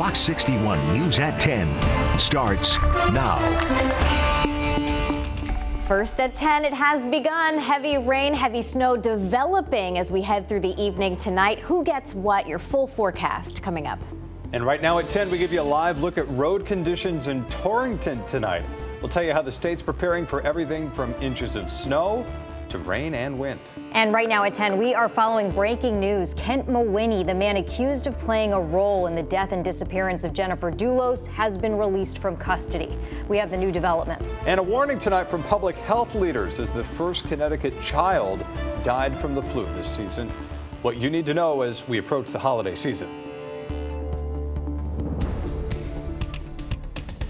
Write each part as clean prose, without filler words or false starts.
Fox 61 News at 10 starts now. First at 10, it has begun. Heavy rain, heavy snow developing as we head through the evening tonight. Who gets what? Your full forecast coming up. And right now at 10, we give you a live look at road conditions in Torrington tonight. We'll tell you how the state's preparing for everything from inches of snow to rain and wind. And right now at 10, we are following breaking news. Kent Mawhinney, the man accused of playing a role in the death and disappearance of Jennifer Dulos, has been released from custody. We have the new developments. And a warning tonight from public health leaders as the first Connecticut child died from the flu this season. What you need to know as we approach the holiday season.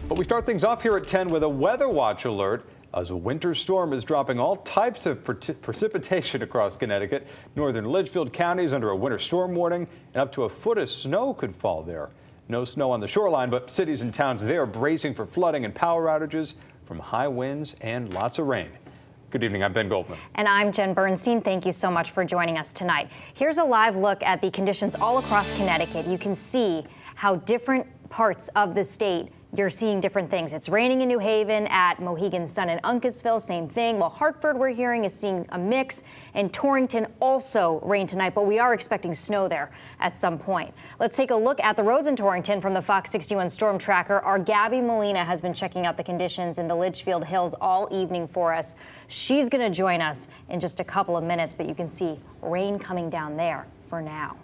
But we start things off here at 10 with a weather watch alert as a winter storm is dropping all types of precipitation across Connecticut. Northern Litchfield County is under a winter storm warning, and up to a foot of snow could fall there. No snow on the shoreline, but cities and towns there bracing for flooding and power outages from high winds and lots of rain. Good evening, I'm Ben Goldman. And I'm Jen Bernstein. Thank you so much for joining us tonight. Here's a live look at the conditions all across Connecticut. You can see how different parts of the state you're seeing different things. It's raining in New Haven, at Mohegan Sun and Uncasville, same thing. While Hartford, we're hearing, is seeing a mix. And Torrington also rain tonight, but we are expecting snow there at some point. Let's take a look at the roads in Torrington from the Fox 61 Storm Tracker. Our Gabby Molina has been checking out the conditions in the Litchfield Hills all evening for us. She's going to join us in just a couple of minutes, but you can see rain coming down there for now.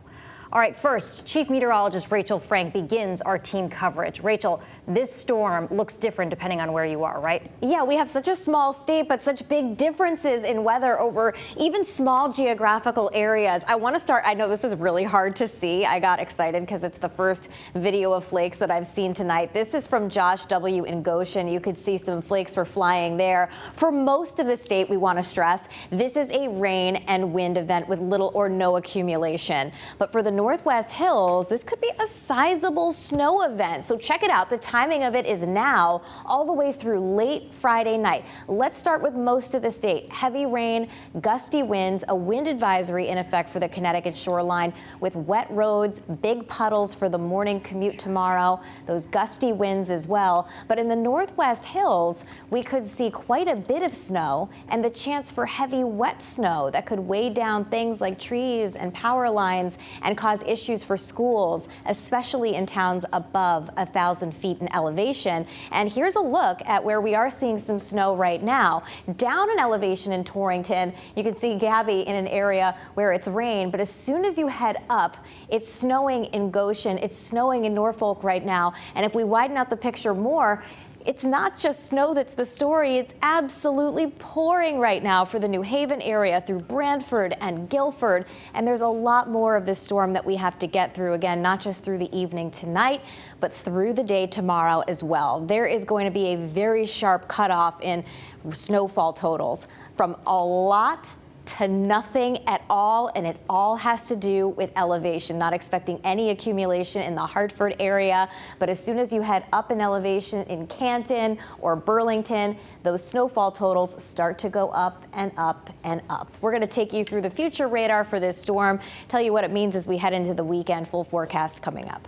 All right, first, Chief Meteorologist Rachel Frank begins our team coverage. Rachel, this storm looks different depending on where you are, right? Yeah, we have such a small state, but such big differences in weather over even small geographical areas. I want to start, I know this is really hard to see. I got excited because it's the first video of flakes that I've seen tonight. This is from Josh W. in Goshen. You could see some flakes were flying there. For most of the state, we want to stress, this is a rain and wind event with little or no accumulation. But for the Northwest Hills, this could be a sizable snow event. So check it out. The timing of it is now all the way through late Friday night. Let's start with most of the state. Heavy rain, gusty winds, a wind advisory in effect for the Connecticut shoreline with wet roads, big puddles for the morning commute tomorrow, those gusty winds as well. But in the Northwest Hills, we could see quite a bit of snow and the chance for heavy wet snow that could weigh down things like trees and power lines and cause issues for schools, especially in towns above 1,000 feet in elevation. And here's a look at where we are seeing some snow right now. Down in elevation in Torrington, you can see Gabby in an area where it's rain, but as soon as you head up, it's snowing in Goshen, it's snowing in Norfolk right now. And if we widen out the picture more, it's not just snow that's the story, it's absolutely pouring right now for the New Haven area through Brantford and Guilford. And there's a lot more of this storm that we have to get through, again, not just through the evening tonight, but through the day tomorrow as well. There is going to be a very sharp cutoff in snowfall totals from a lot to nothing at all, and it all has to do with elevation. Not expecting any accumulation in the Hartford area, but as soon as you head up in elevation in Canton or Burlington, those snowfall totals start to go up and up and up. We're going to take you through the future radar for this storm, tell you what it means as we head into the weekend. Full forecast coming up.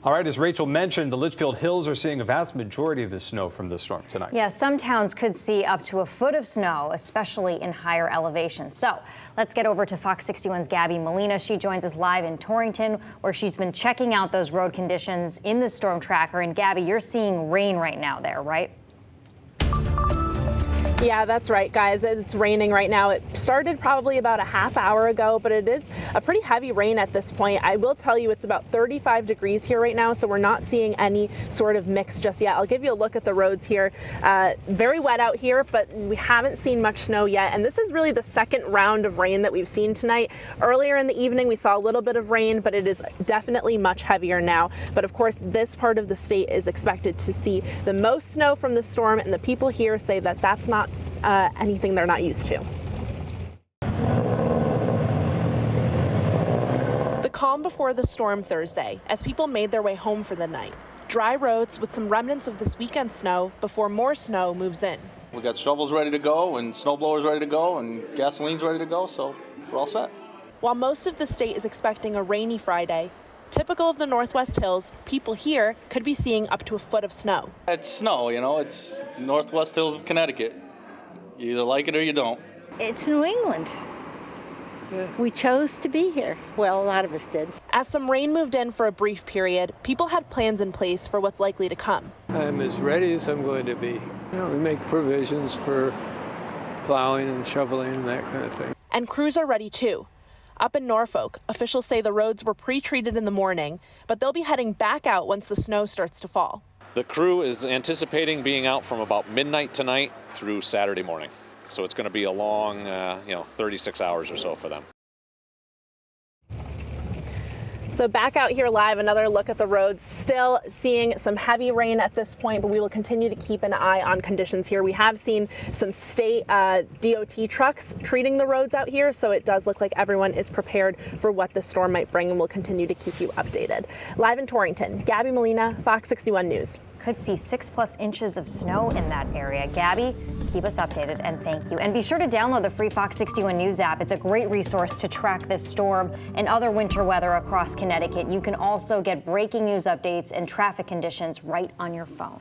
All right, as Rachel mentioned, the Litchfield Hills are seeing a vast majority of the snow from the storm tonight. Yeah, some towns could see up to a foot of snow, especially in higher elevation. So let's get over to Fox 61's Gabby Molina. She joins us live in Torrington, where she's been checking out those road conditions in the storm tracker. And Gabby, you're seeing rain right now there, right? Yeah, that's right, guys. It's raining right now. It started probably about a half hour ago, but it is a pretty heavy rain at this point. I will tell you it's about 35 degrees here right now, so we're not seeing any sort of mix just yet. I'll give you a look at the roads here. Very wet out here, but we haven't seen much snow yet. And this is really the second round of rain that we've seen tonight. Earlier in the evening, we saw a little bit of rain, but it is definitely much heavier now. But of course, this part of the state is expected to see the most snow from the storm, and the people here say that that's not anything they're not used to. The calm before the storm Thursday as people made their way home for the night. Dry roads with some remnants of this weekend snow before more snow moves in. We got shovels ready to go and snow blowers ready to go and gasoline's ready to go, so we're all set. While most of the state is expecting a rainy Friday, Typical of the Northwest Hills, people here could be seeing up to a foot of snow. It's snow, you know, it's Northwest Hills of Connecticut. You either like it or you don't. It's New England. We chose to be here. Well, a lot of us did. As some rain moved in for a brief period, people had plans in place for what's likely to come. I'm as ready as I'm going to be. We make provisions for plowing and shoveling and that kind of thing. And crews are ready too. Up in Norfolk, officials say the roads were pre-treated in the morning, but they'll be heading back out once the snow starts to fall. The crew is anticipating being out from about midnight tonight through Saturday morning. So it's going to be a long, 36 hours or so for them. So back out here live, another look at the roads. Still seeing some heavy rain at this point, but we will continue to keep an eye on conditions here. We have seen some state DOT trucks treating the roads out here, so it does look like everyone is prepared for what the storm might bring, and we'll continue to keep you updated. Live in Torrington, Gabby Molina, Fox 61 News. Could see 6+ inches of snow in that area. Gabby, keep us updated, and thank you. And be sure to download the free Fox 61 News app. It's a great resource to track this storm and other winter weather across Connecticut. You can also get breaking news updates and traffic conditions right on your phone.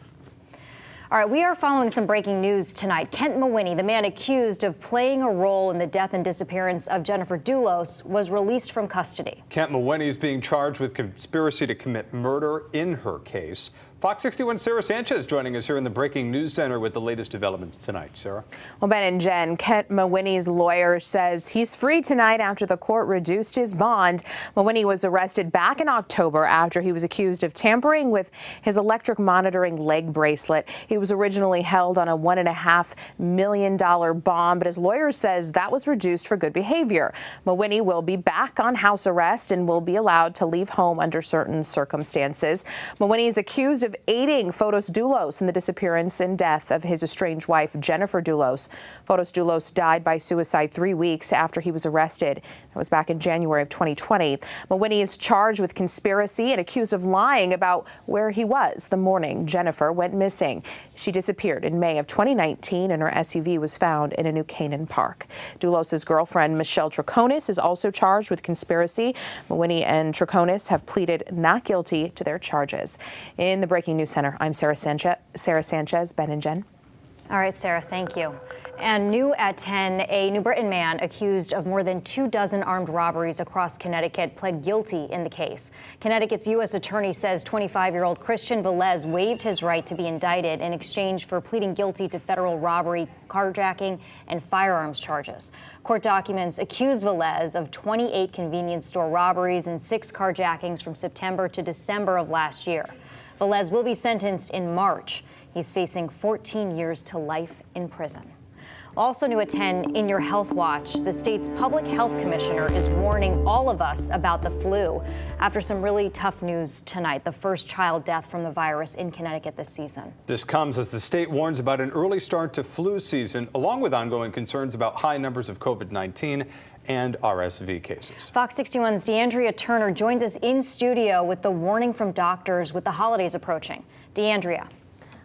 All right, we are following some breaking news tonight. Kent Mawhinney, the man accused of playing a role in the death and disappearance of Jennifer Dulos, was released from custody. Kent Mawhinney is being charged with conspiracy to commit murder in her case. Fox 61's Sarah Sanchez joining us here in the Breaking News Center with the latest developments tonight. Sarah. Well, Ben and Jen, Kent Mawhinney's lawyer says he's free tonight after the court reduced his bond. Mawhinney was arrested back in October after he was accused of tampering with his electric monitoring leg bracelet. He was originally held on a $1.5 million bond, but his lawyer says that was reduced for good behavior. Mawhinney will be back on house arrest and will be allowed to leave home under certain circumstances. Mawhinney is accused of aiding Fotis Dulos in the disappearance and death of his estranged wife, Jennifer Dulos. Fotis Dulos died by suicide 3 weeks after he was arrested. That was back in January of 2020. Mawhinney is charged with conspiracy and accused of lying about where he was the morning Jennifer went missing. She disappeared in May of 2019 and her SUV was found in a New Canaan park. Dulos' girlfriend, Michelle Troconis, is also charged with conspiracy. Mawhinney and Troconis have pleaded not guilty to their charges. In the Breaking News Center, I'm Sarah Sanchez, Ben and Jen. All right, Sarah, thank you. And new at 10, a New Britain man accused of more than 24 armed robberies across Connecticut pled guilty in the case. Connecticut's U.S. attorney says 25-year-old Christian Velez waived his right to be indicted in exchange for pleading guilty to federal robbery, carjacking, and firearms charges. Court documents accuse Velez of 28 convenience store robberies and 6 carjackings from September to December of last year. Velez will be sentenced in March. He's facing 14 years to life in prison. Also new at 10, in your health watch, the state's public health commissioner is warning all of us about the flu after some really tough news tonight, the first child death from the virus in Connecticut this season. This comes as the state warns about an early start to flu season, along with ongoing concerns about high numbers of COVID-19 and RSV cases. Fox 61's DeAndrea Turner joins us in studio with the warning from doctors with the holidays approaching. DeAndrea.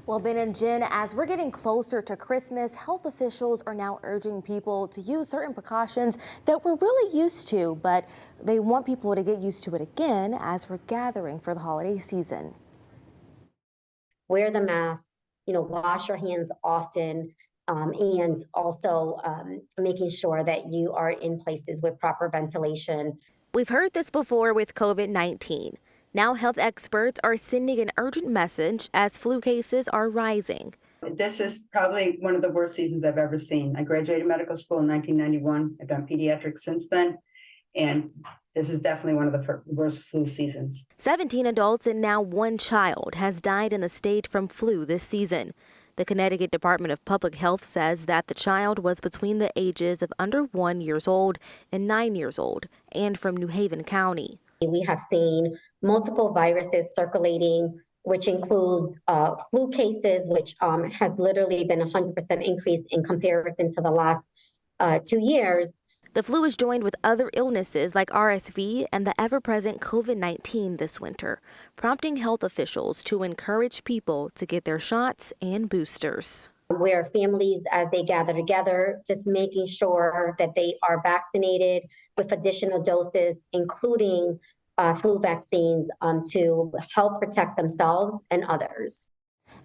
Well, Ben and Jen, as we're getting closer to Christmas, health officials are now urging people to use certain precautions that we're really used to, but they want people to get used to it again as we're gathering for the holiday season. Wear the mask, wash your hands often, and also making sure that you are in places with proper ventilation. We've heard this before with COVID-19. Now health experts are sending an urgent message as flu cases are rising. This is probably one of the worst seasons I've ever seen. I graduated medical school in 1991. I've done pediatrics since then. And this is definitely one of the worst flu seasons. 17 adults and now 1 child has died in the state from flu this season. The Connecticut Department of Public Health says that the child was between the ages of under 1 year old and 9 years old and from New Haven County. We have seen multiple viruses circulating, which includes flu cases, which has literally been 100% increase in comparison to the last 2 years. The flu is joined with other illnesses like RSV and the ever-present COVID-19 this winter, prompting health officials to encourage people to get their shots and boosters. Where families, as they gather together, just making sure that they are vaccinated with additional doses, including flu vaccines to help protect themselves and others.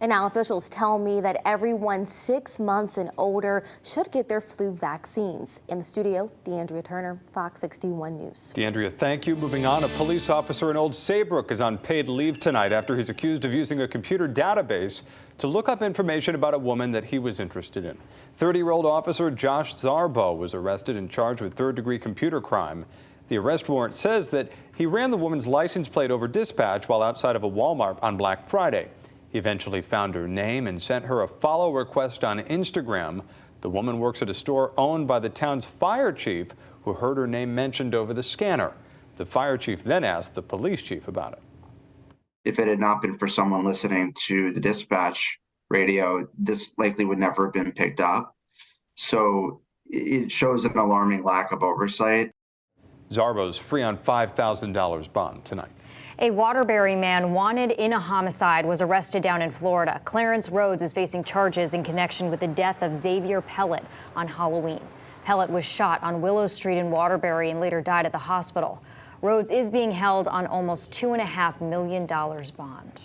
And now officials tell me that everyone 6 months and older should get their flu vaccines. In the studio, DeAndrea Turner, Fox 61 News. DeAndrea, thank you. Moving on, a police officer in Old Saybrook is on paid leave tonight after he's accused of using a computer database to look up information about a woman that he was interested in. 30-year-old officer Josh Zarbo was arrested and charged with third-degree computer crime. The arrest warrant says that he ran the woman's license plate over dispatch while outside of a Walmart on Black Friday. He eventually found her name and sent her a follow request on Instagram. The woman works at a store owned by the town's fire chief, who heard her name mentioned over the scanner. The fire chief then asked the police chief about it. If it had not been for someone listening to the dispatch radio, this likely would never have been picked up. So it shows an alarming lack of oversight. Zarbo's free on $5,000 bond tonight. A Waterbury man wanted in a homicide was arrested down in Florida. Clarence Rhodes is facing charges in connection with the death of Xavier Pellet on Halloween. Pellet was shot on Willow Street in Waterbury and later died at the hospital. Rhodes is being held on almost $2.5 million bond.